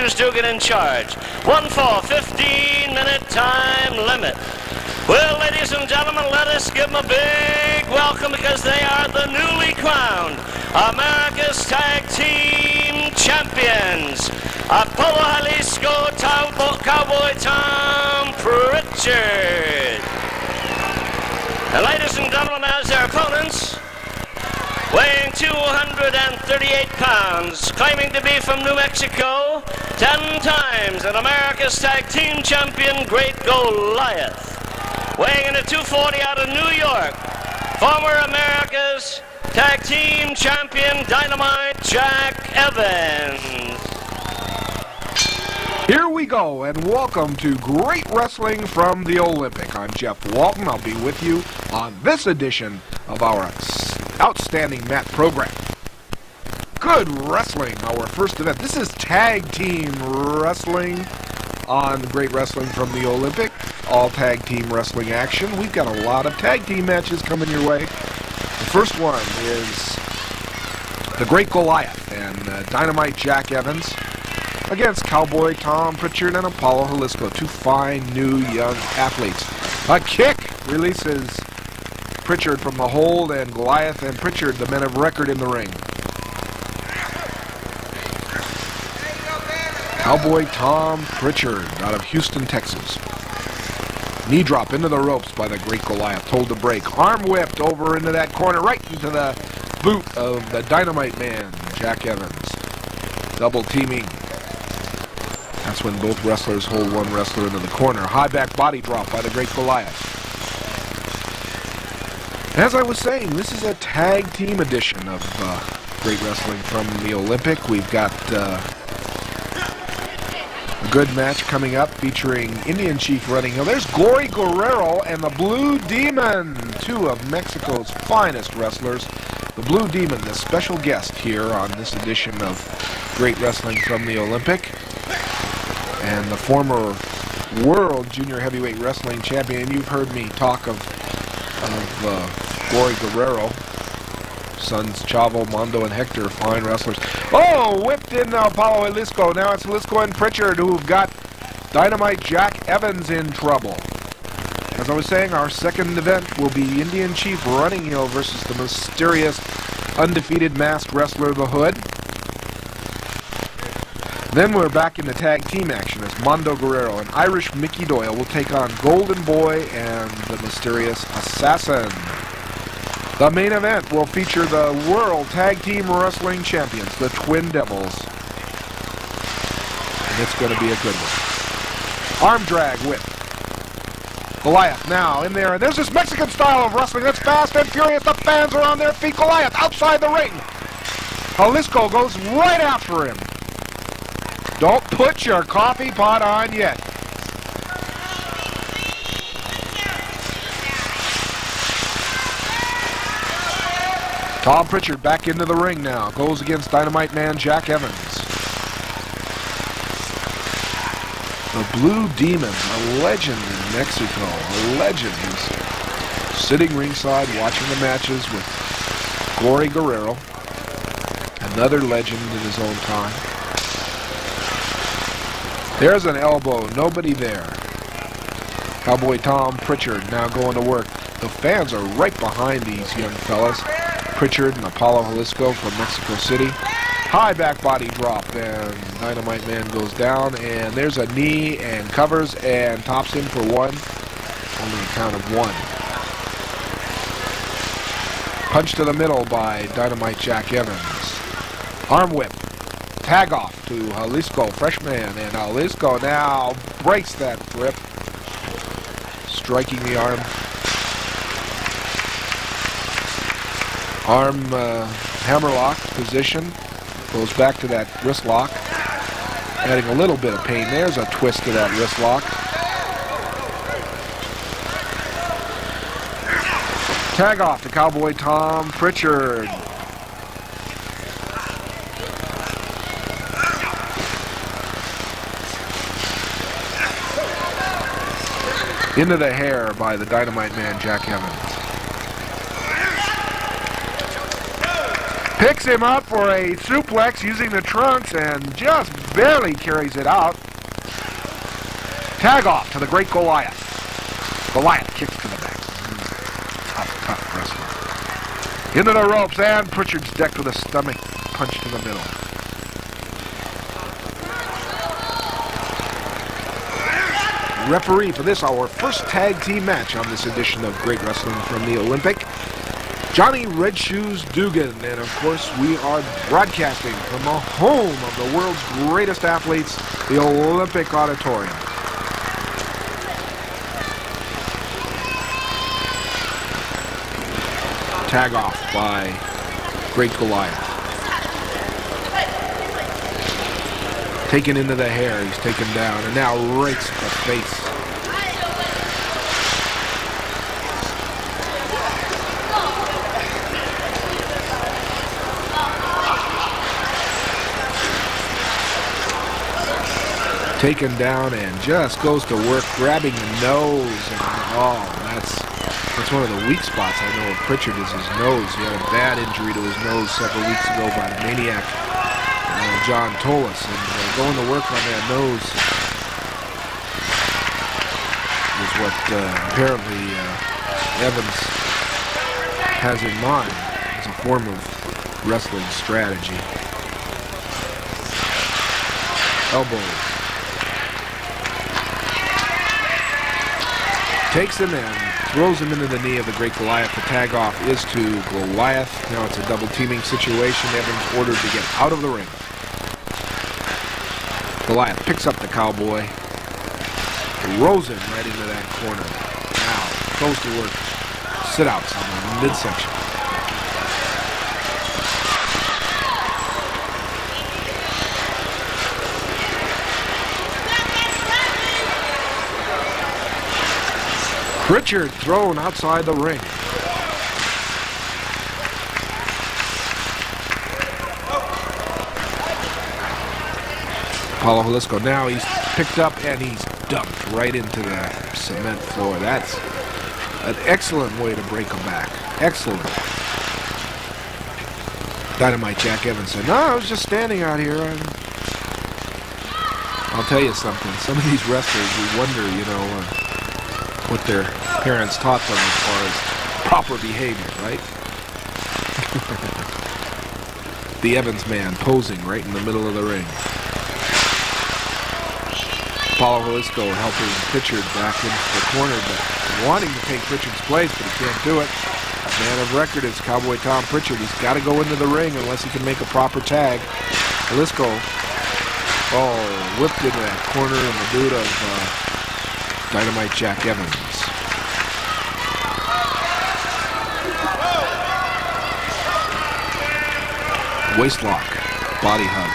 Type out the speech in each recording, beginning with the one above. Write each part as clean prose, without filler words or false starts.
Richards Dugan in charge. 1-4, 15-minute time limit. Well, ladies and gentlemen, let us give them a big welcome because they are the newly crowned America's Tag Team Champions. Apollo Jalisco Cowboy Tom Pritchard. And ladies and gentlemen, as their opponents, weighing 238 pounds, claiming to be from New Mexico, 10 times an America's Tag Team Champion, Great Goliath. Weighing in at 240 out of New York, former America's Tag Team Champion, Dynamite Jack Evans. Here we go, and welcome to Great Wrestling from the Olympic. I'm Jeff Walton. I'll be with you on this edition of our outstanding mat program. Good wrestling, our first event. This is tag team wrestling on Great Wrestling from the Olympic. All tag team wrestling action. We've got a lot of tag team matches coming your way. The first one is the Great Goliath and Dynamite Jack Evans against Cowboy Tom Pritchard and Apollo Jalisco, two fine new young athletes. A kick releases Pritchard from the hold, and Goliath and Pritchard, the men of record in the ring. Cowboy Tom Pritchard out of Houston, Texas. Knee drop into the ropes by the Great Goliath, told to break. Arm whipped over into that corner, right into the boot of the Dynamite Man, Jack Evans. Double teaming. That's when both wrestlers hold one wrestler into the corner. High back body drop by the Great Goliath. As I was saying, this is a tag team edition of Great Wrestling from the Olympic. We've got a good match coming up featuring Indian Chief running hill. There's Guerrero and the Blue Demon, two of Mexico's finest wrestlers. The Blue Demon, the special guest here on this edition of Great Wrestling from the Olympic. And the former World Junior Heavyweight Wrestling Champion. You've heard me talk of Guerrero. Sons Chavo, Mando, and Hector, fine wrestlers. Oh, whipped in Apollo Jalisco. Now it's Jalisco and Pritchard who've got Dynamite Jack Evans in trouble. As I was saying, our second event will be Indian Chief Running Hill versus the mysterious undefeated masked wrestler, The Hood. Then we're back in the tag team action as Mando Guerrero and Irish Mickey Doyle will take on Golden Boy and the mysterious Assassin. The main event will feature the World Tag Team Wrestling Champions, the Twin Devils. And it's going to be a good one. Arm drag whip. Goliath now in there. There's this Mexican style of wrestling that's fast and furious. The fans are on their feet. Goliath outside the ring. Jalisco goes right after him. Don't put your coffee pot on yet. Tom Pritchard back into the ring now. Goes against Dynamite Man Jack Evans. The Blue Demon, a legend in Mexico. A legend. He's sitting ringside watching the matches with Guerrero. Another legend in his own time. There's an elbow, nobody there. Cowboy Tom Pritchard now going to work. The fans are right behind these young fellas. Pritchard and Apollo Jalisco from Mexico City. High back body drop, and Dynamite Man goes down, and there's a knee, and covers, and tops him for one. Only a count of one. Punch to the middle by Dynamite Jack Evans. Arm whip. Tag off to Jalisco, freshman, and Jalisco now breaks that grip, striking the arm. Hammerlock position, goes back to that wrist lock, adding a little bit of pain. There's a twist to that wrist lock. Tag off to Cowboy Tom Pritchard. Into the hair by the Dynamite Man, Jack Evans. Picks him up for a suplex using the trunks and just barely carries it out. Tag off to the great Goliath. Goliath kicks to the back. Tough wrestler. Into the ropes, and Pritchard's decked with a stomach punch to the middle. Referee for this, our first tag team match on this edition of Great Wrestling from the Olympic, Johnny Red Shoes Dugan. And of course, we are broadcasting from the home of the world's greatest athletes, the Olympic Auditorium. Tag off by Great Goliath. Taken into the hair, he's taken down, and now rakes the face. Taken down and just goes to work grabbing the nose, and that's one of the weak spots I know of Pritchard is his nose. He had a bad injury to his nose several weeks ago by the maniac John Tolis, and going to work on that nose is what apparently Evans has in mind as a form of wrestling strategy. Elbow. Takes him in, throws him into the knee of the great Goliath. The tag off is to Goliath. Now it's a double teaming situation. Evans ordered to get out of the ring. Goliath picks up the cowboy, throws him right into that corner. Now goes to work sit-outs on the midsection. Pritchard thrown outside the ring. Paulo Jalisco, now he's picked up and he's dumped right into the cement floor. That's an excellent way to break him back. Excellent. Dynamite Jack Evans said, "No, I was just standing out here. I'll tell you something. Some of these wrestlers, we wonder, what their parents taught them as far as proper behavior, right?" The Evans man posing right in the middle of the ring. Paulo Jalisco helping Pritchard back into the corner, but wanting to take Pritchard's place, but he can't do it. Man of record is Cowboy Tom Pritchard. He's got to go into the ring unless he can make a proper tag. Jalisco, whipped into that corner in the boot of Dynamite Jack Evans. Waistlock, body hug.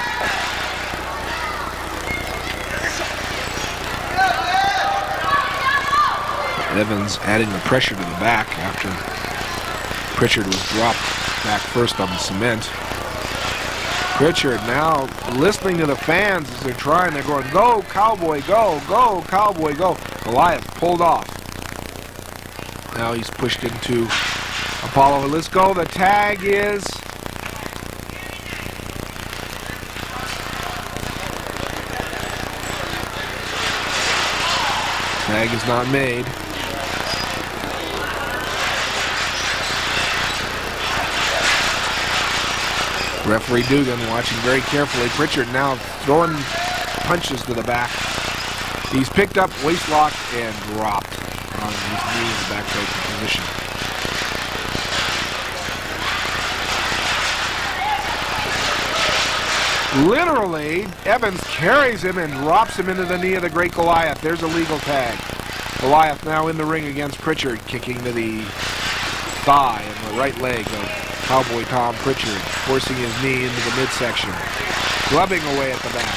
Evans adding the pressure to the back after Pritchard was dropped back first on the cement. Pritchard now listening to the fans as they're going, "Go, Cowboy, go, go, Cowboy, go." Goliath pulled off. Now he's pushed into Apollo Jalisco. The tag is not made. Referee Dugan watching very carefully. Pritchard now throwing punches to the back. He's picked up, waistlock, and dropped on his knee in the backbreaking position. Literally, Evans carries him and drops him into the knee of the great Goliath. There's a legal tag. Goliath now in the ring against Pritchard, kicking to the thigh and the right leg of Cowboy Tom Pritchard, forcing his knee into the midsection, clubbing away at the back.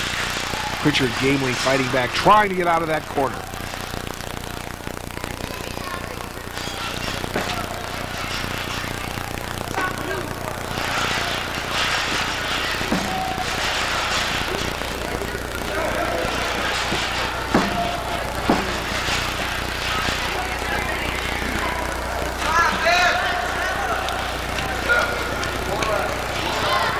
Pritchard gamely fighting back, trying to get out of that corner.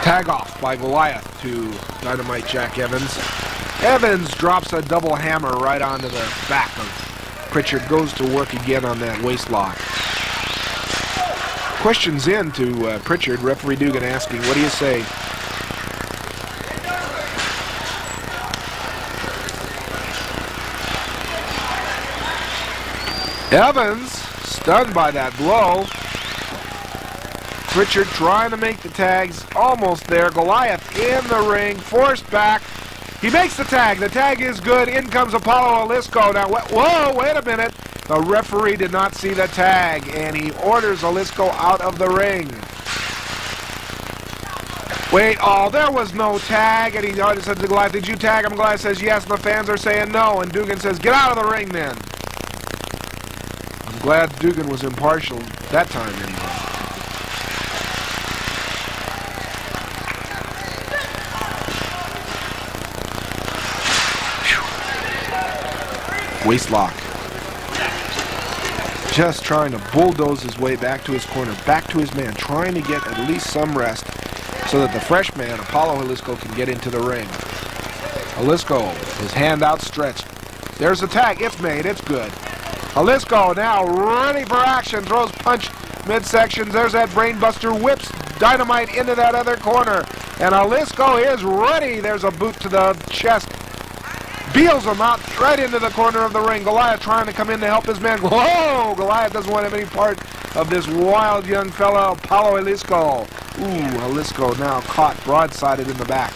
Tag off by Goliath to Dynamite Jack Evans. Evans drops a double hammer right onto the back of Pritchard. Goes to work again on that waist lock. Questions in to Pritchard. Referee Dugan asking, what do you say? Evans, stunned by that blow. Pritchard trying to make the tags, almost there. Goliath in the ring, forced back. He makes the tag. The tag is good. In comes Apollo Jalisco. Now, whoa, wait a minute. The referee did not see the tag, and he orders Jalisco out of the ring. Wait, oh, there was no tag, and he said to Goliath, did you tag him? Goliath says yes, and the fans are saying no, and Dugan says, get out of the ring then. I'm glad Dugan was impartial that time anyway. Waist lock. Just trying to bulldoze his way back to his corner, back to his man, trying to get at least some rest so that the fresh man, Apollo Jalisco, can get into the ring. Jalisco, his hand outstretched. There's the tag. It's made. It's good. Jalisco now ready for action. Throws punch midsections. There's that brainbuster. Whips Dynamite into that other corner. And Jalisco is ready. There's a boot to the chest. Beals him out right into the corner of the ring. Goliath trying to come in to help his man. Whoa! Goliath doesn't want to have any part of this wild young fella, Apollo Jalisco. Ooh, Jalisco now caught broadsided in the back.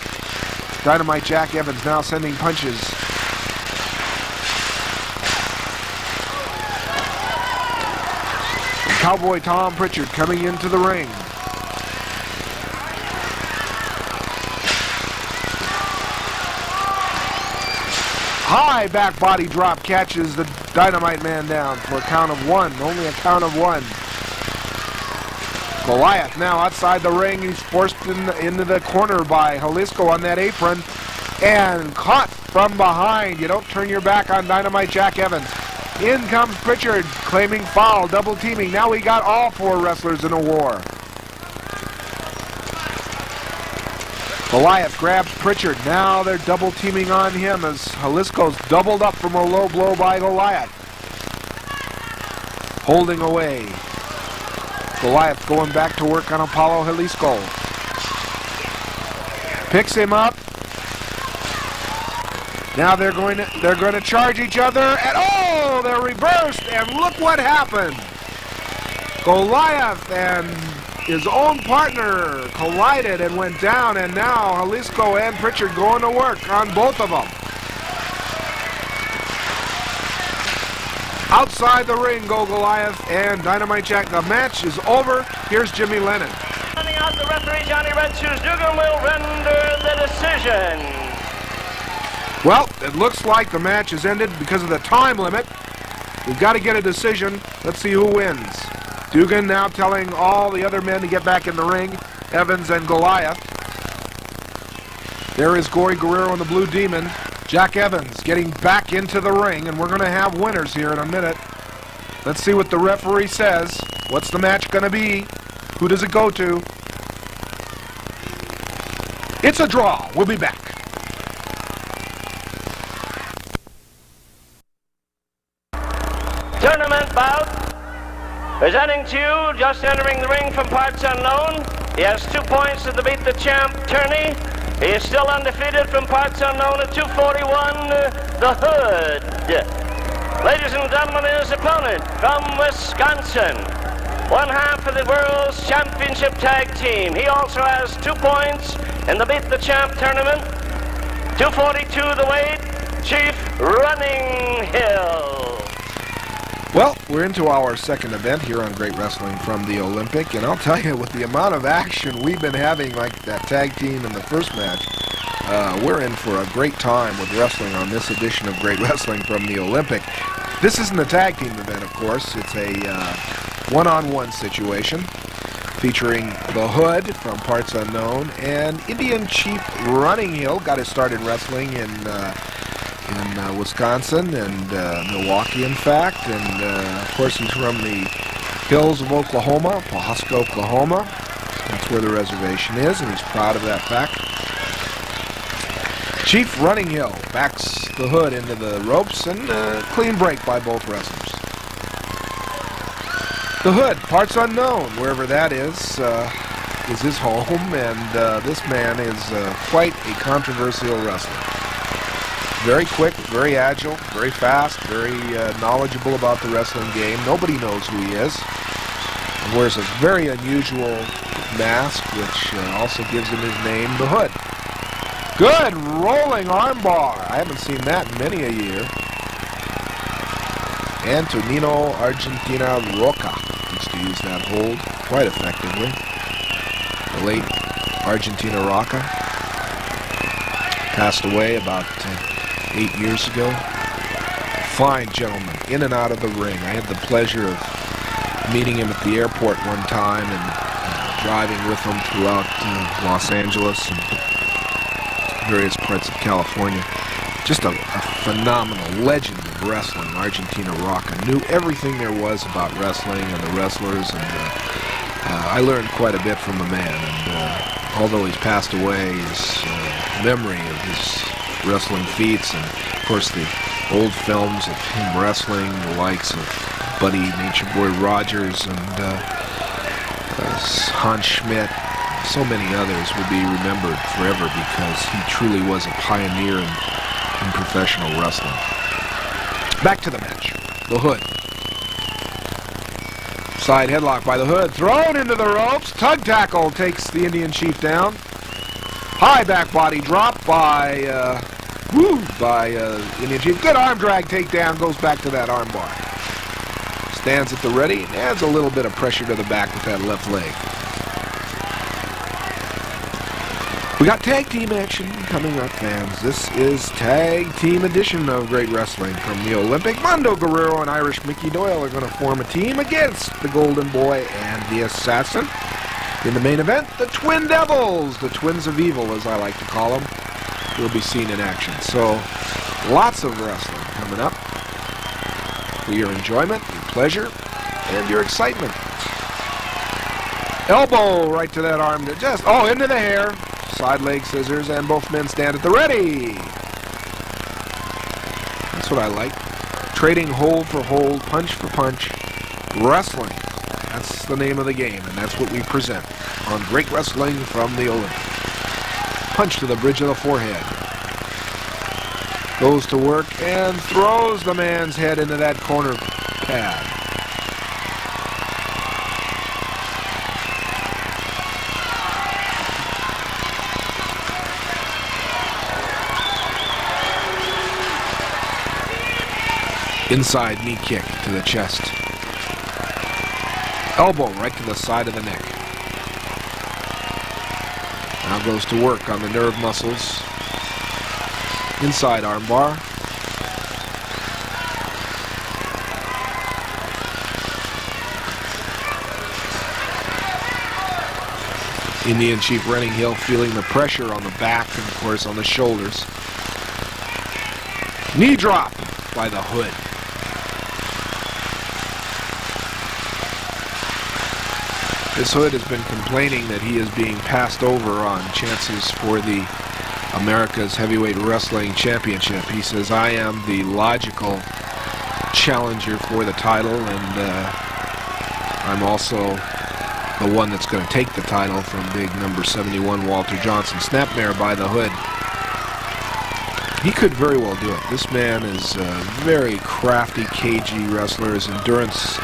Dynamite Jack Evans now sending punches. And Cowboy Tom Pritchard coming into the ring. High back body drop catches the Dynamite Man down for a count of one. Only a count of one. Goliath now outside the ring. He's forced into the corner by Jalisco on that apron and caught from behind. You don't turn your back on Dynamite Jack Evans. In comes Pritchard claiming foul, double teaming. Now we got all four wrestlers in a war. Goliath grabs Pritchard. Now they're double teaming on him as Jalisco's doubled up from a low blow by Goliath. Holding away. Goliath going back to work on Apollo Jalisco. Picks him up. Now they're going to charge each other, and oh, they're reversed, and look what happened. Goliath and his own partner collided and went down, and now Jalisco and Pritchard going to work on both of them. Outside the ring go Goliath and Dynamite Jack. The match is over. Here's Jimmy Lennon. Running out the referee, Johnny Red Shoes Dugan will render the decision. Well, it looks like the match has ended because of the time limit. We've got to get a decision. Let's see who wins. Dugan now telling all the other men to get back in the ring, Evans and Goliath. There is Guerrero and the Blue Demon. Jack Evans getting back into the ring, and we're going to have winners here in a minute. Let's see what the referee says. What's the match going to be? Who does it go to? It's a draw. We'll be back. Tournament bout. Presenting to you, just entering the ring from parts unknown. He has 2 points to beat the champ, Turney. He is still undefeated from parts unknown at 241, the Hood. Ladies and gentlemen, his opponent from Wisconsin, one half of the World's Championship Tag Team. He also has 2 points in the Beat the Champ tournament. 242 the weight, Chief Running Hill. Well, we're into our second event here on Great Wrestling from the Olympic, and I'll tell you, with the amount of action we've been having, like that tag team in the first match, we're in for a great time with wrestling on this edition of Great Wrestling from the Olympic. This isn't a tag team event, of course. It's a one-on-one situation featuring the Hood from Parts Unknown and Indian Chief Running Hill. Got his start in wrestling in Wisconsin and Milwaukee, in fact, and of course he's from the hills of Oklahoma, Pawhuska, Oklahoma. That's where the reservation is, and he's proud of that fact. Chief Running Hill backs the Hood into the ropes, and clean break by both wrestlers. The Hood, parts unknown, wherever that is his home, and this man is quite a controversial wrestler. Very quick, very agile, very fast, very knowledgeable about the wrestling game. Nobody knows who he is. He wears a very unusual mask, which also gives him his name, the Hood. Good rolling armbar. I haven't seen that in many a year. Antonino Argentina Roca used to use that hold quite effectively. The late Argentina Roca passed away about 8 years ago. Fine gentleman, in and out of the ring. I had the pleasure of meeting him at the airport one time and driving with him throughout Los Angeles and various parts of California. Just a phenomenal legend of wrestling. Argentina Roca knew everything there was about wrestling and the wrestlers, and I learned quite a bit from the man. And although he's passed away, his memory of his wrestling feats, and of course the old films of him wrestling, the likes of Buddy Nature Boy Rogers and Hans Schmidt, so many others will be remembered forever because he truly was a pioneer in professional wrestling. Back to the match. The Hood. Side headlock by the Hood. Thrown into the ropes. Tug tackle takes the Indian Chief down. High back body drop by Indian Chief. Good arm drag takedown. Goes back to that arm bar. Stands at the ready and adds a little bit of pressure to the back with that left leg. We got tag team action coming up, fans. This is tag team edition of Great Wrestling from the Olympic. Mando, Guerrero, and Irish Mickey Doyle are going to form a team against the Golden Boy and the Assassin. In the main event, the Twin Devils, the Twins of Evil, as I like to call them, will be seen in action. So, lots of wrestling coming up for your enjoyment, your pleasure, and your excitement. Elbow right to that arm, into the hair. Side leg scissors, and both men stand at the ready. That's what I like. Trading hold for hold, punch for punch, wrestling. That's the name of the game, and that's what we present on Great Wrestling from the Olympic. Punch to the bridge of the forehead. Goes to work and throws the man's head into that corner pad. Inside knee kick to the chest. Elbow right to the side of the neck. Now goes to work on the nerve muscles. Inside armbar. Indian Chief Running Hill feeling the pressure on the back and of course on the shoulders. Knee drop by the Hood. This Hood has been complaining that he is being passed over on chances for the America's Heavyweight Wrestling Championship. He says, I am the logical challenger for the title, and I'm also the one that's going to take the title from big number 71 Walter Johnson. Snapmare by the Hood. He could very well do it. This man is a very crafty, cagey wrestler. His endurance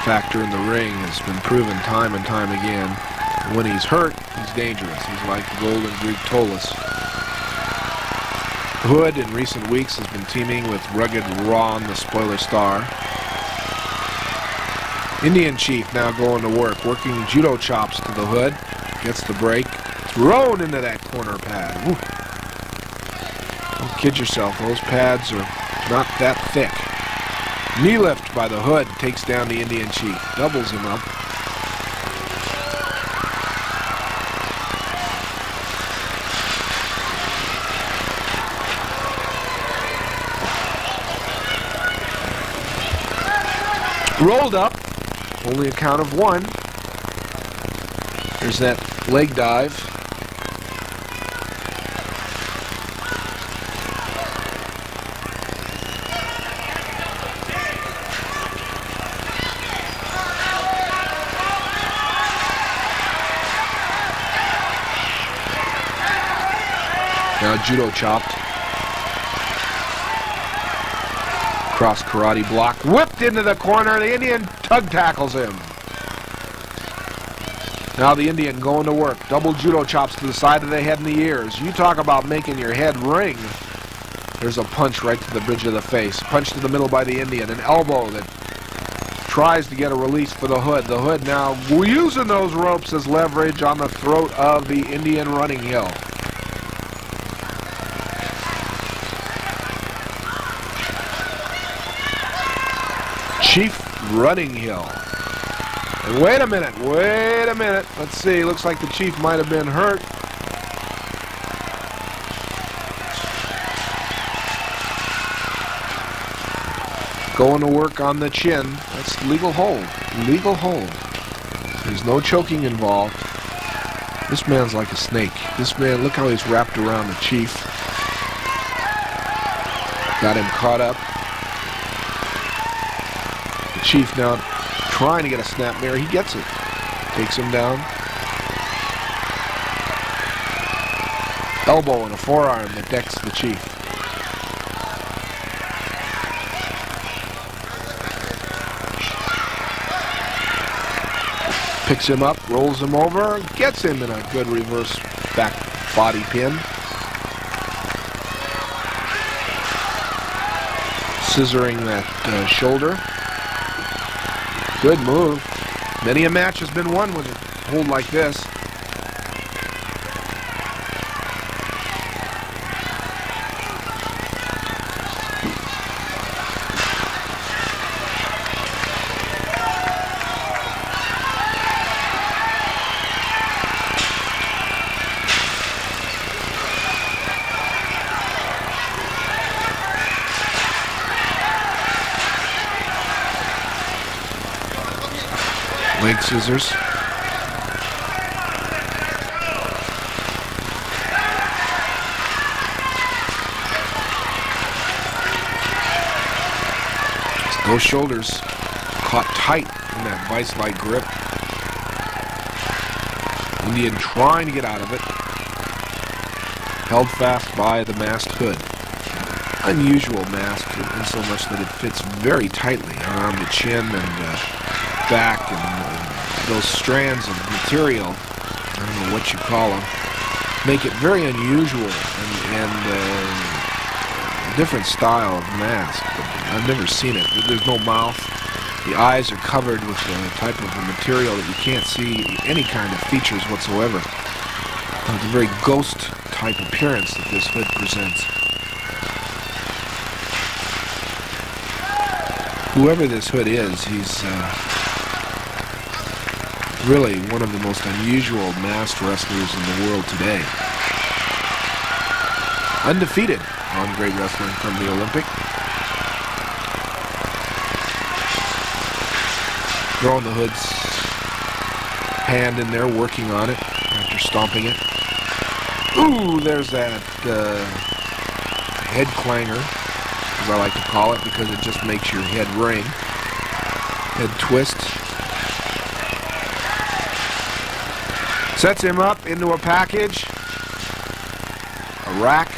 factor in the ring has been proven time and time again. When he's hurt, he's dangerous. He's like the Golden Greek Tolis. Hood in recent weeks has been teaming with rugged Ron, the Spoiler Star. Indian Chief now going to work, working judo chops to the Hood. Gets the break. Thrown into that corner pad. Woo. Don't kid yourself, those pads are not that thick. Knee lift by the Hood takes down the Indian Chief. Doubles him up. Rolled up. Only a count of one. There's that leg dive. Now judo chopped. Cross karate block. Whipped into the corner. The Indian tug tackles him. Now the Indian going to work. Double judo chops to the side of the head and the ears. You talk about making your head ring. There's a punch right to the bridge of the face. Punch to the middle by the Indian. An elbow that tries to get a release for the Hood. The Hood now using those ropes as leverage on the throat of the Indian running hill. Chief running hill. And wait a minute. Let's see, looks like the Chief might have been hurt. Going to work on the chin. That's legal hold. Legal hold. There's no choking involved. This man's like a snake. This man, look how he's wrapped around the Chief. Got him caught up. The Chief now trying to get a snapmare. He gets it. Takes him down. Elbow and a forearm that decks the Chief. Picks him up, rolls him over, gets him in a good reverse back body pin. Scissoring that shoulder. Good move. Many a match has been won with a hold like this. Leg scissors. Those shoulders caught tight in that vice-like grip. Indian trying to get out of it. Held fast by the masked Hood. Unusual mask in so much that it fits very tightly around the chin and back, and those strands of material, I don't know what you call them, make it very unusual and a different style of mask. But I've never seen it. There's no mouth. The eyes are covered with a type of a material that you can't see any kind of features whatsoever. It's a very ghost type appearance that this Hood presents. Whoever this Hood is, he's really one of the most unusual masked wrestlers in the world today. Undefeated on Great Wrestling from the Olympic. Throwing the Hood's hand in there, working on it after stomping it. Ooh, there's that head clanger, as I like to call it, because it just makes your head ring. Head twist. Sets him up into a package. A rack.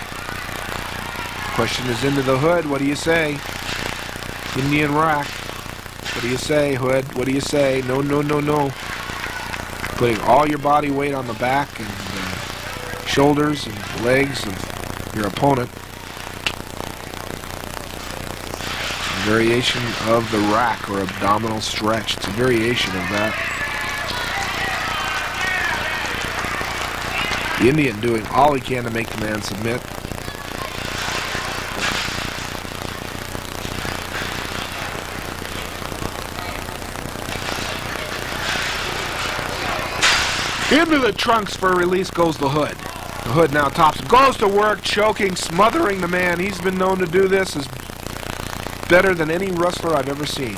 Question is into the Hood. What do you say? Indian rack. What do you say, Hood? What do you say? No, no, no, no. Putting all your body weight on the back and shoulders and legs of your opponent. A variation of the rack or abdominal stretch. It's a variation of that. The Indian doing all he can to make the man submit. Into the trunks for release goes the Hood. The Hood now tops, goes to work, choking, smothering the man. He's been known to do this as better than any wrestler I've ever seen.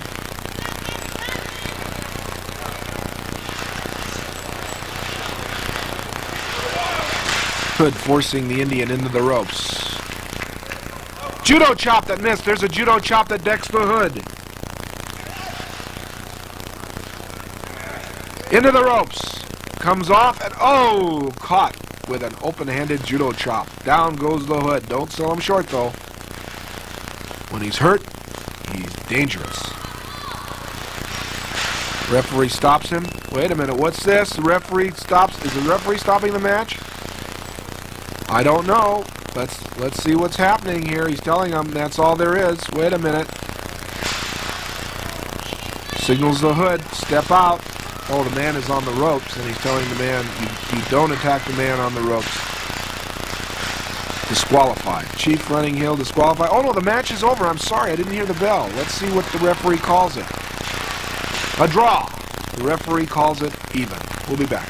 Hood forcing the Indian into the ropes. Judo chop that missed. There's a judo chop that decks the Hood. Into the ropes. Comes off and oh, caught with an open-handed judo chop. Down goes the Hood. Don't sell him short, though. When he's hurt, he's dangerous. Referee stops him. Wait a minute, what's this? The referee stops. Is the referee stopping the match? I don't know. Let's see what's happening here. He's telling him that's all there is. Wait a minute. Signals the Hood. Step out. Oh, the man is on the ropes, and he's telling the man, you don't attack the man on the ropes. Disqualified. Chief Running Hill disqualified. Oh no, the match is over. I'm sorry, I didn't hear the bell. Let's see what the referee calls it. A draw. The referee calls it even. We'll be back.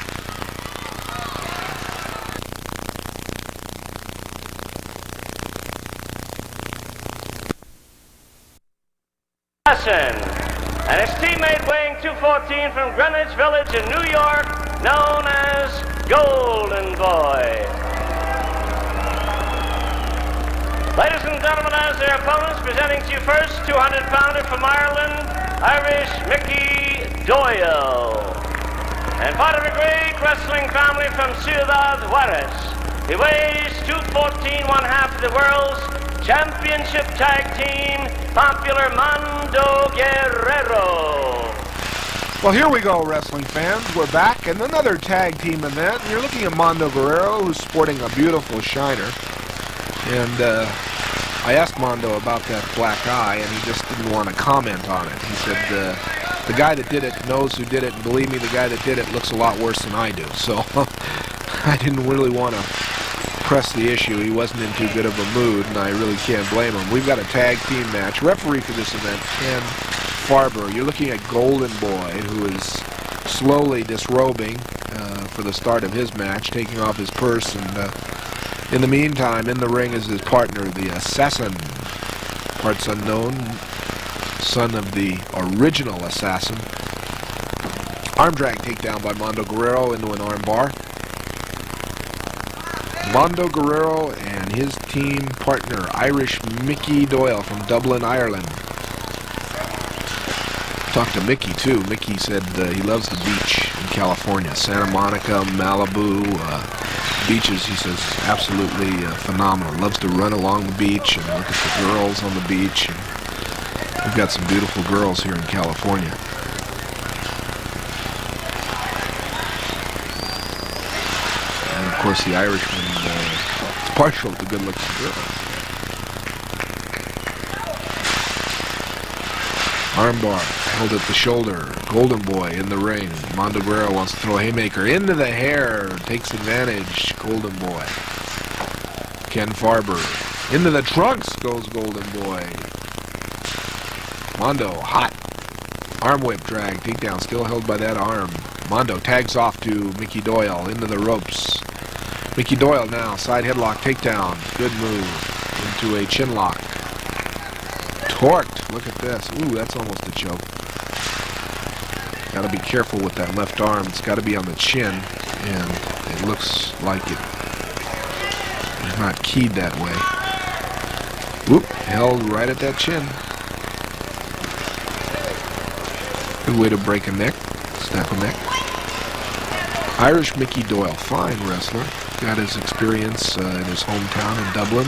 And his teammate weighing 214 from Greenwich Village in New York, known as Golden Boy. Ladies and gentlemen, as their opponents, presenting to you first, 200-pounder from Ireland, Irish Mickey Doyle. And part of a great wrestling family from Ciudad Juarez. He weighs 214, one half of the world's championship tag team, popular Mando Guerrero. Well, here we go, wrestling fans. We're back in another tag team event. You're looking at Mando Guerrero, who's sporting a beautiful shiner. And I asked Mando about that black eye, and he just didn't want to comment on it. He said, the guy that did it knows who did it, and believe me, the guy that did it looks a lot worse than I do. So I didn't really want to press the issue. He wasn't in too good of a mood, and I really can't blame him. We've got a tag team match. Referee for this event, Ken Farber. You're looking at Golden Boy, who is slowly disrobing for the start of his match, taking off his purse, and in the meantime, in the ring is his partner, the Assassin, parts unknown, son of the original Assassin. Arm drag takedown by Mando Guerrero into an arm bar. Mando Guerrero and his team partner, Irish Mickey Doyle from Dublin, Ireland. Talked to Mickey too. Mickey said he loves the beach in California, Santa Monica, Malibu, beaches. He says absolutely phenomenal. Loves to run along the beach and look at the girls on the beach. And we've got some beautiful girls here in California. And of course, the Irishman is partial to good-looking girls. Armbar held at the shoulder. Golden Boy in the ring. Mando Guerrero wants to throw a haymaker into the hair. Takes advantage. Golden Boy. Ken Farber. Into the trunks goes Golden Boy. Mando hot. Arm whip drag. Takedown still held by that arm. Mando tags off to Mickey Doyle into the ropes. Mickey Doyle now. Side headlock takedown. Good move. Into a chin lock. Torqued. Look at this. Ooh, that's almost a choke. Got to be careful with that left arm. It's got to be on the chin, and it looks like it's not keyed that way. Whoop, held right at that chin. Good way to break a neck, snap a neck. Irish Mickey Doyle, fine wrestler. Got his experience in his hometown in Dublin.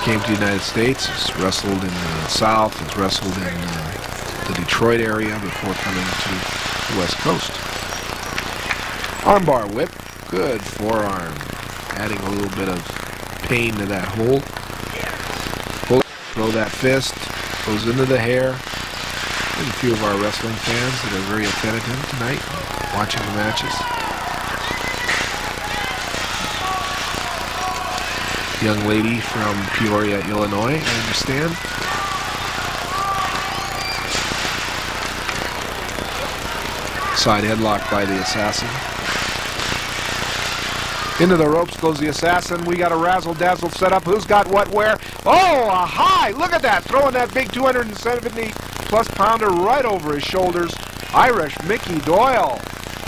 Came to the United States, has wrestled in the South, has wrestled in the Detroit area before coming to the West Coast. Armbar whip, good forearm, adding a little bit of pain to that hole. Pull, throw that fist, goes into the hair. There's a few of our wrestling fans that are very attentive tonight, watching the matches. Young lady from Peoria, Illinois, I understand. Side headlock by the Assassin. Into the ropes goes the Assassin. We got a razzle-dazzle setup. Who's got what where? Oh, a high! Look at that! Throwing that big 270-plus pounder right over his shoulders. Irish Mickey Doyle.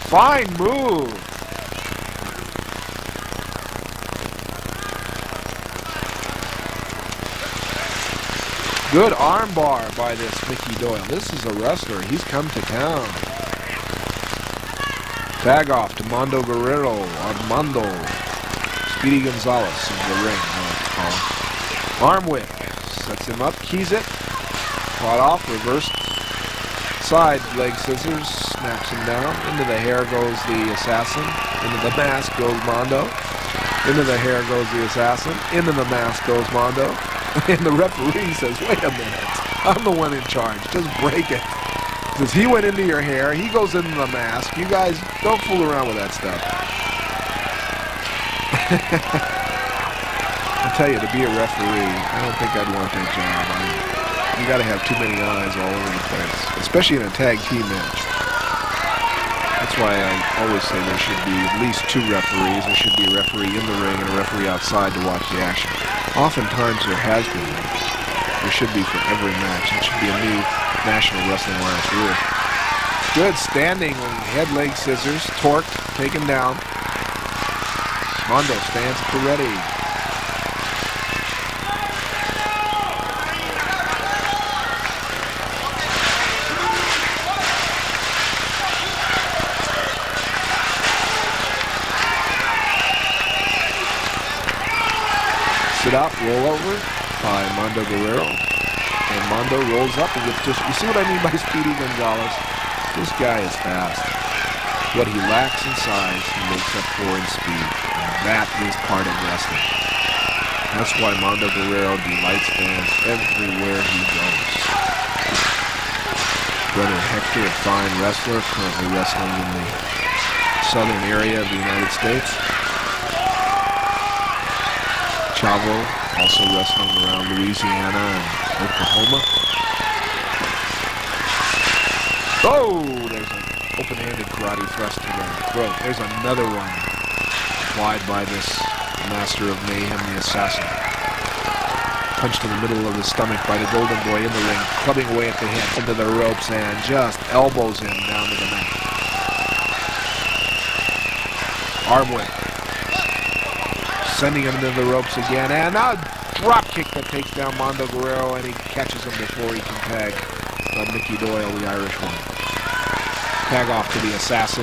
Fine move. Good armbar by this Mickey Doyle. This is a wrestler. He's come to town. Tag off to Mando Guerrero. Armando Speedy Gonzalez in the ring. Arm whip. Sets him up, keys it. Caught off, reversed side leg scissors. Snaps him down. Into the hair goes the assassin. Into the mask goes Mando. Into the hair goes the assassin. Into the mask goes Mando. And the referee says, wait a minute. I'm the one in charge. Just break it. Says he went into your hair. He goes into the mask. You guys don't fool around with that stuff. I'll tell you, to be a referee, I don't think I'd want that job. You got to have too many eyes all over the place, especially in a tag team match. That's why I always say there should be at least 2 referees. There should be a referee in the ring and a referee outside to watch the action. Oftentimes there has been one. There should be for every match. It should be a new National Wrestling Alliance rule. Good standing head leg scissors, torqued, taken down. Mando stands at the ready. Sit up, roll over by Mando Guerrero. And Mando rolls up and gets just, you see what I mean by Speedy Gonzalez? This guy is fast. What he lacks in size, he makes up for in speed. And that is part of wrestling. That's why Mando Guerrero delights fans everywhere he goes. Brother Hector, a fine wrestler, currently wrestling in the southern area of the United States. Chavo, also wrestling around Louisiana and Oklahoma. Oh, there's an open-handed karate thrust to the throat. There's another one applied by this master of mayhem, the assassin. Punched in the middle of the stomach by the Golden Boy in the ring, clubbing away at the hip into the ropes and just elbows him down to the mat. Arm whip. Sending him into the ropes again, and now a drop kick that takes down Mando Guerrero, and he catches him before he can tag Mickey Doyle, the Irish one. Tag off to the assassin,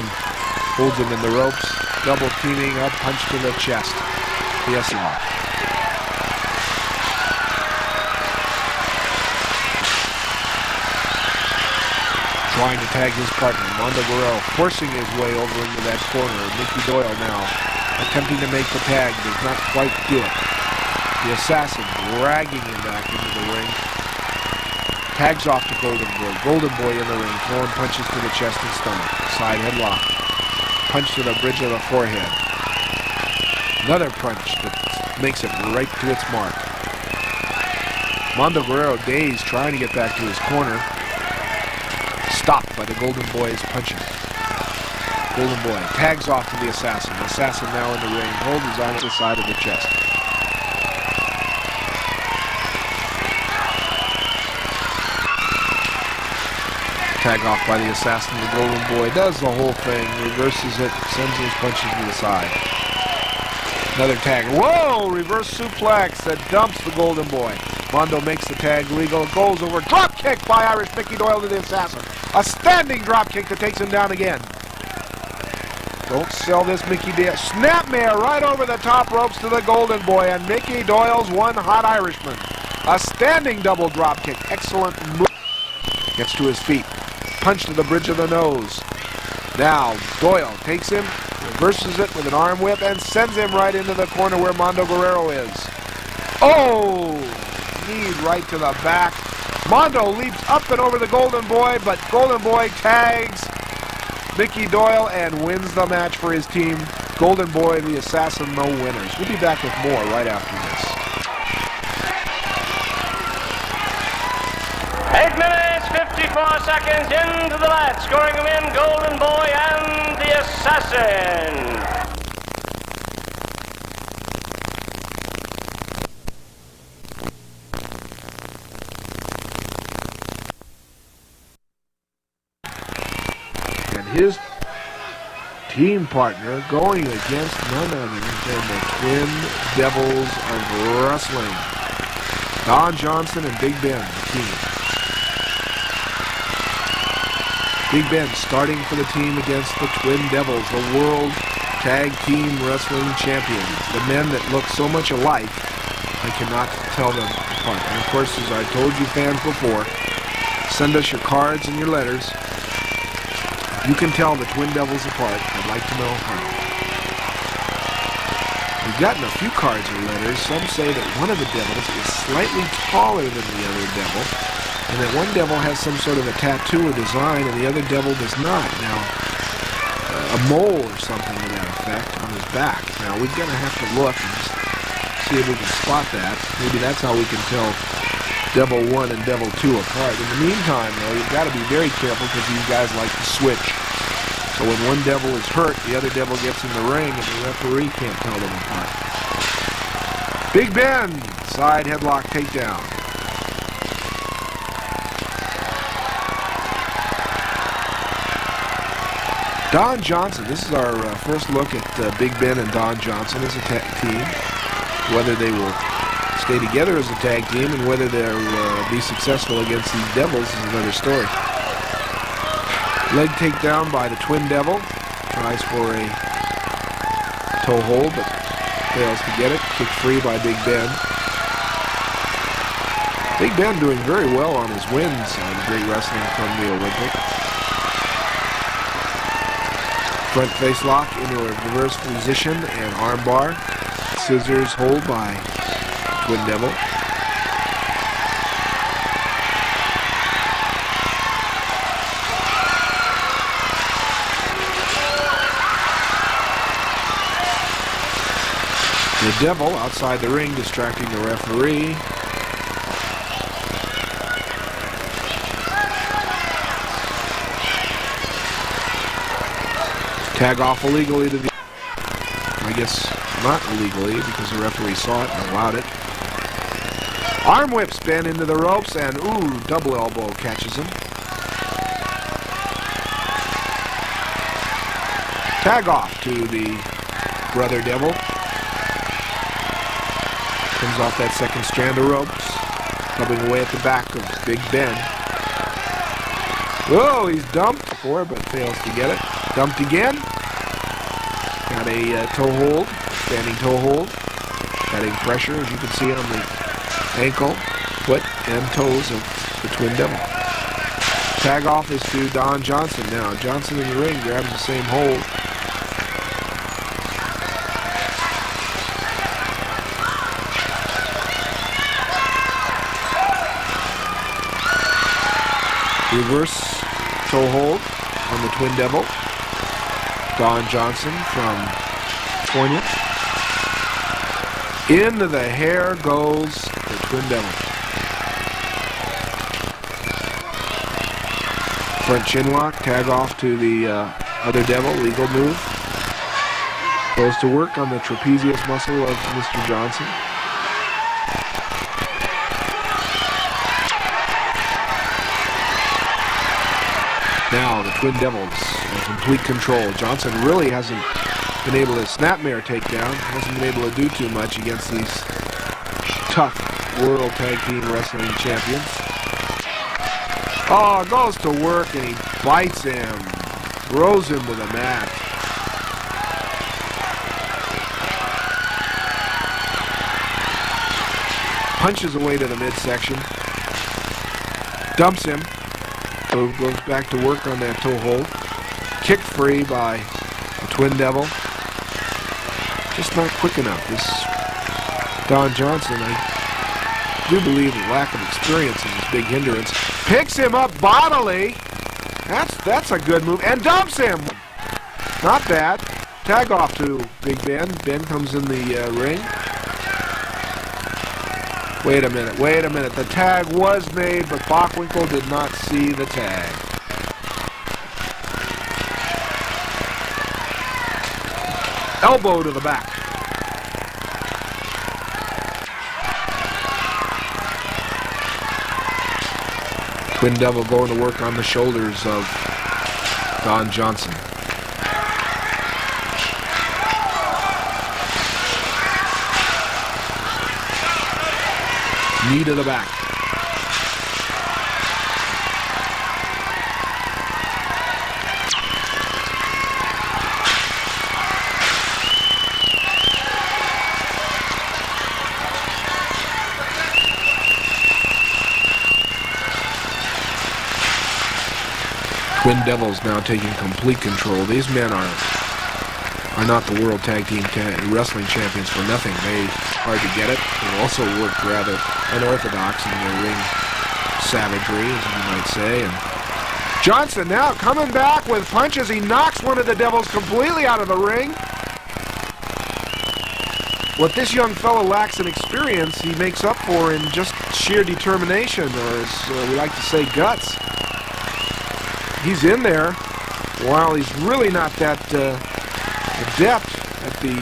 holds him in the ropes, double teaming up, punch to the chest. Yes, trying to tag his partner, Mando Guerrero, forcing his way over into that corner. Mickey Doyle now attempting to make the tag, does not quite do it. The assassin dragging him back into the ring. Tags off to Golden Boy. Golden Boy in the ring, throwing punches to the chest and stomach. Side headlock. Punch to the bridge of the forehead. Another punch that makes it right to its mark. Mando Guerrero, dazed, trying to get back to his corner. Stopped by the Golden Boy's punching. Golden Boy tags off to the assassin. The assassin now in the ring. Hold is on the side of the chest. Tag off by the assassin. The Golden Boy does the whole thing. Reverses it. Sends his punches to the side. Another tag. Whoa! Reverse suplex that dumps the Golden Boy. Mando makes the tag legal. Goes over. Drop kick by Irish Mickey Doyle to the assassin. A standing drop kick that takes him down again. Don't sell this Mickey Doyle. Snapmare right over the top ropes to the Golden Boy, and Mickey Doyle's one hot Irishman. A standing double drop kick. Excellent move. Gets to his feet. Punch to the bridge of the nose. Now Doyle takes him, reverses it with an arm whip, and sends him right into the corner where Mando Guerrero is. Oh! Knee right to the back. Mando leaps up and over the Golden Boy, but Golden Boy tags Mickey Doyle and wins the match for his team. Golden Boy, the assassin, no winners. We'll be back with more right after this. 8 minutes, 54 seconds into the match. Scoring them in, Golden Boy and the assassin. His team partner going against none other than the Twin Devils of Wrestling. Don Johnson and Big Ben, the team. Big Ben starting for the team against the Twin Devils, the world Tag Team Wrestling Champions. The men that look so much alike, I cannot tell them apart. And of course, as I told you fans before, send us your cards and your letters. You can tell the Twin Devils apart. I'd like to know how. We've gotten a few cards or letters. Some say that one of the devils is slightly taller than the other devil, and that one devil has some sort of a tattoo or design, and the other devil does not. Now, a mole or something to that effect on his back. Now, we're going to have to look and just see if we can spot that. Maybe that's how we can tell Devil 1 and Devil 2 apart. In the meantime, though, you've got to be very careful because these guys like to switch. So when one devil is hurt, the other devil gets in the ring and the referee can't tell them apart. Big Ben, side headlock takedown. Don Johnson, this is our first look at Big Ben and Don Johnson as a tag team. Whether they will stay together as a tag team and whether they'll be successful against these devils is another story. Leg takedown by the Twin Devil. Tries for a toe hold, but fails to get it. Kick free by Big Ben. Big Ben doing very well on his wins on Great Wrestling from the Olympic. Front face lock into a reverse position and armbar. Scissors hold by Twin Devil. The Devil outside the ring distracting the referee. Tag off illegally to the... I guess not illegally because the referee saw it and allowed it. Arm whip spin into the ropes and ooh, double elbow catches him. Tag off to the Brother Devil. Comes off that second strand of ropes. Clubbing away at the back of Big Ben. Whoa, he's dumped before but fails to get it. Dumped again. Got a toe hold, standing toe hold. Adding pressure, as you can see, on the ankle, foot, and toes of the Twin Devil. Tag off is to Don Johnson now. Johnson in the ring grabs the same hold. Reverse toe hold on the Twin Devil. Don Johnson from California. Into the hair goes the Twin Devil. Front chin lock, tag off to the other Devil, legal move. Goes to work on the trapezius muscle of Mr. Johnson. Now the Twin Devils in complete control. Johnson really hasn't been able to snapmare takedown. Hasn't been able to do too much against these tough World Tag Team Wrestling Champions. Oh, goes to work and he bites him. Throws him to the mat. Punches away to the midsection. Dumps him. So goes back to work on that toe hold. Kick free by the Twin Devil. Just not quick enough. This Don Johnson, I do believe the lack of experience is his big hindrance. Picks him up bodily. That's a good move. And dumps him. Not bad. Tag off to Big Ben. Ben comes in the ring. Wait a minute. The tag was made, but Bockwinkel did not see the tag. Elbow to the back. Twin Devil going to work on the shoulders of Don Johnson. Knee to the back. Twin Devils now taking complete control. These men are not the World Tag Team Wrestling Champions for nothing. They hard to get it. They also worked rather unorthodox in their ring savagery, as you might say. And Johnson now coming back with punches. He knocks one of the Devils completely out of the ring. What this young fellow lacks in experience, he makes up for in just sheer determination, or as we like to say, guts. He's in there, while he's really not that adept at the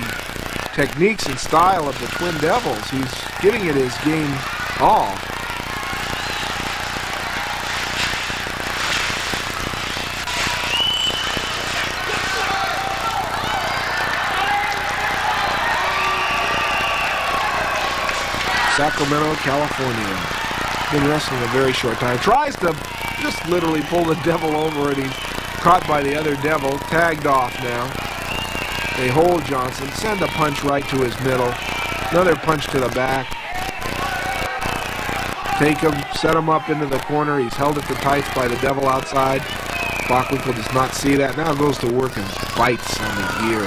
techniques and style of the Twin Devils. He's giving it his game all. Sacramento, California. Been wrestling a very short time. Tries to just literally pull the Devil over, and he's caught by the other Devil. Tagged off now. They hold Johnson. Send a punch right to his middle. Another punch to the back. Take him, set him up into the corner. He's held at the tights by the Devil outside. Bockwinkel does not see that. Now goes to work and bites on the ear.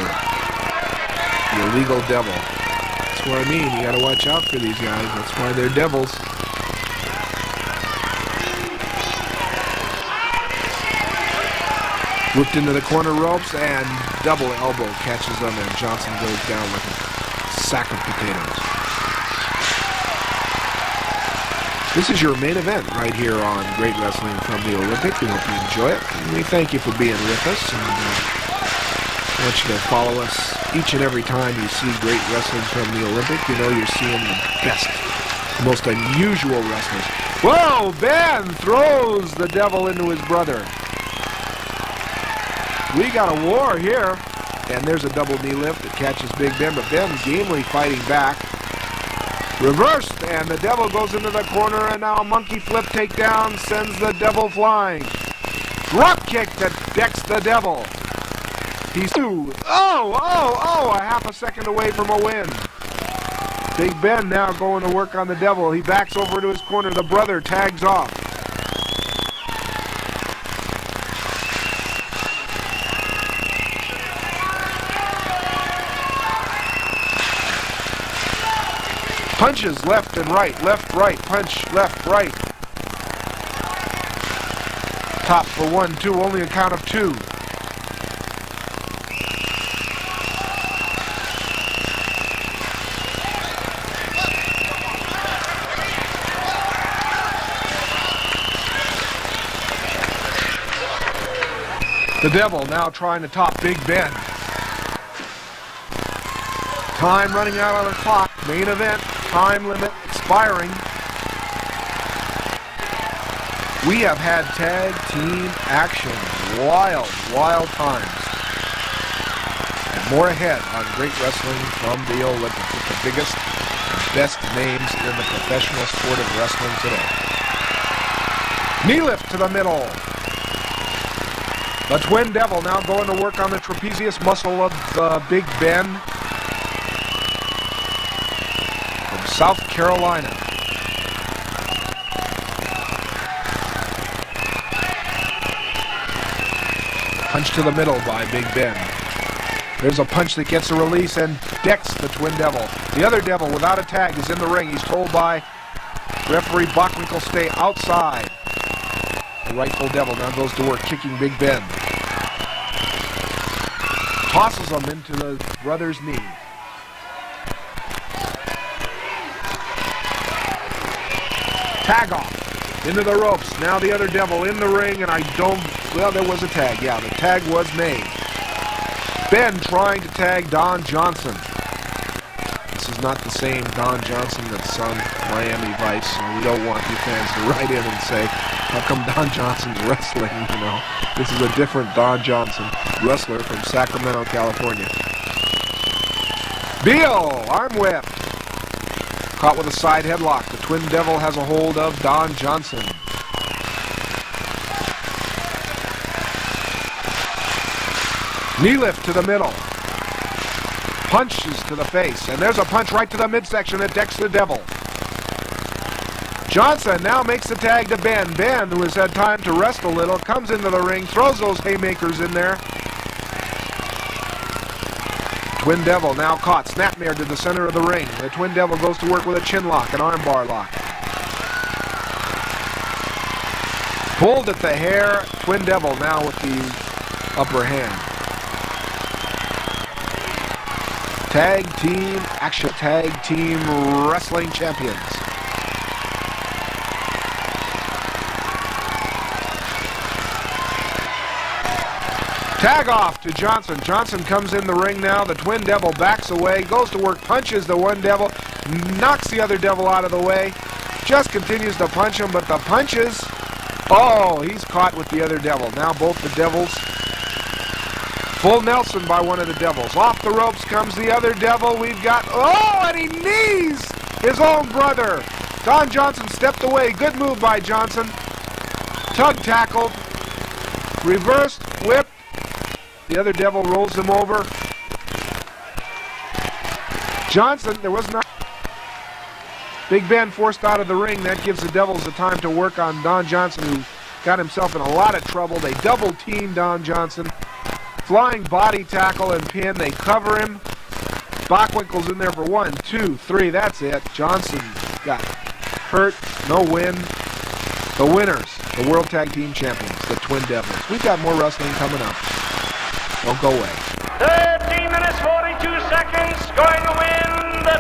The illegal Devil. That's what I mean. You got to watch out for these guys. That's why they're Devils. Whipped into the corner ropes and double elbow catches them, and Johnson goes down like a sack of potatoes. This is your main event right here on Great Wrestling from the Olympic. We hope you enjoy it. And we thank you for being with us. And I want you to follow us each and every time you see Great Wrestling from the Olympic. You know you're seeing the best, the most unusual wrestlers. Whoa! Ben throws the Devil into his brother. We got a war here. And there's a double knee lift that catches Big Ben, but Ben gamely fighting back. Reversed, and the Devil goes into the corner, and now a monkey flip takedown sends the Devil flying. Drop kick that decks the Devil. He's a half a second away from a win. Big Ben now going to work on the Devil. He backs over to his corner. The brother tags off. Punches left and right, punch, left, right. Top for 1, 2, only a count of 2. The Devil now trying to top Big Ben. Time running out on the clock. Main event. Time limit expiring. We have had tag team action. Wild, wild times. And more ahead on Great Wrestling from the Olympic with the biggest and best names in the professional sport of wrestling today. Knee lift to the middle. The Twin Devil now going to work on the trapezius muscle of Big Ben. South Carolina. Punch to the middle by Big Ben. There's a punch that gets a release and decks the Twin Devil. The other Devil, without a tag, is in the ring. He's told by referee Bockwinkel, stay outside. The rightful Devil now goes to work, kicking Big Ben. Tosses him into the brother's knee. Tag off into the ropes. Now the other Devil in the ring, and there was a tag. Yeah, the tag was made. Ben trying to tag Don Johnson. This is not the same Don Johnson that's on Miami Vice, and we don't want you fans to write in and say, how come Don Johnson's wrestling, you know? This is a different Don Johnson, wrestler from Sacramento, California. Beal, arm whip. Caught with a side headlock. The Twin Devil has a hold of Don Johnson. Knee lift to the middle. Punches to the face. And there's a punch right to the midsection that decks the Devil. Johnson now makes the tag to Ben. Ben, who has had time to rest a little, comes into the ring, throws those haymakers in there. Twin Devil now caught, snapmare to the center of the ring. The Twin Devil goes to work with a chin lock, an armbar lock. Pulled at the hair, Twin Devil now with the upper hand. Tag team action, tag team wrestling champions. Tag off to Johnson. Johnson comes in the ring now. The Twin Devil backs away, goes to work, punches the one devil, knocks the other devil out of the way, just continues to punch him, but the punches, oh, he's caught with the other devil. Now both the devils, full Nelson by one of the devils. Off the ropes comes the other devil. We've got, oh, and he knees his own brother. Don Johnson stepped away. Good move by Johnson. Tug tackled, reversed, whip. The other devil rolls him over. Johnson, there was not. Big Ben forced out of the ring. That gives the Devils the time to work on Don Johnson, who got himself in a lot of trouble. They double team Don Johnson. Flying body tackle and pin. They cover him. Bockwinkel's in there for 1, 2, 3. That's it. Johnson got hurt. No win. The winners, the World Tag Team Champions, the Twin Devils. We've got more wrestling coming up. Don't go away. 13 minutes, 42 seconds, going to win the